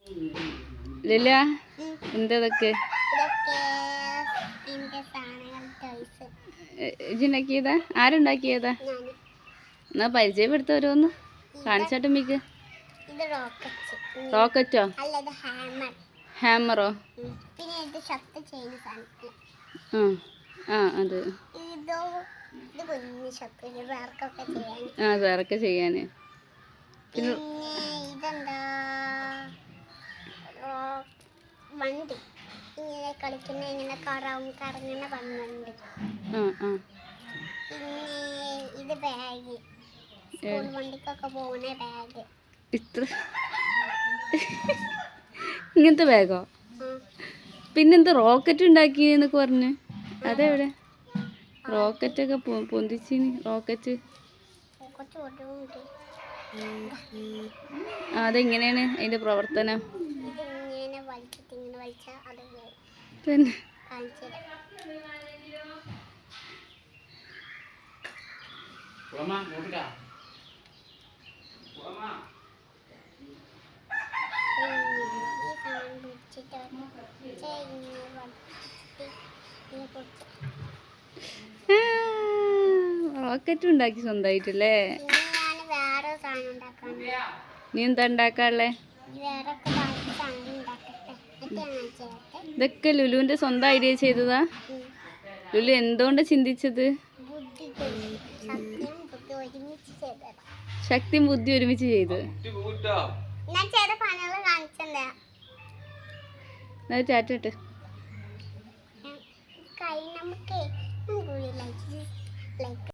ലില്ല എന്തതൊക്കെ ഇജുണ്ടാക്കിയതാ? ആരുണ്ടാക്കിയതാ? എന്നാ പരിചയപ്പെടുത്തവരോന്ന് കാണിച്ചാട്ട് മിക്ക്. റോക്കറ്റോ? ഹാമറോ? ആ അത് വേറൊക്കെ ചെയ്യാന്. പിന്നെ ഇതെന്താ വണ്ടി ഇങ്ങനെ കളിക്കുന്ന ഇങ്ങനെ കറങ്ങുന്ന വണ്ടി. പിന്നെ ഇത് ബാഗ്, സ്കൂൾ വണ്ടിക്കൊക്കെ പോകുന്ന ബാഗ്. ഇത്ര ഇങ്ങനത്തെ ബാഗോ? പിന്നെന്താ റോക്കറ്റ് ഉണ്ടാക്കിയെന്നൊക്കെ പറഞ്ഞ്? അതെവിടെ? റോക്കറ്റൊക്കെ പൊന്തിച്ചിന്. റോക്കറ്റ് അതെങ്ങനെയാണ് അതിന്റെ പ്രവർത്തനം? തന്നെ റോക്കറ്റ് ഉണ്ടാക്കി സ്വന്തമായിട്ടല്ലേ? നീ എന്താ ഉണ്ടാക്കാനുള്ളേ? ഇതൊക്കെ ലുലുവിന്റെ സ്വന്തം ഐഡിയ ചെയ്തതാ? ലുലു എന്തുകൊണ്ട് ചിന്തിച്ചത്? ശക്തിയും ബുദ്ധി ഒരുമിച്ച് ചെയ്ത്. ടാറ്റ.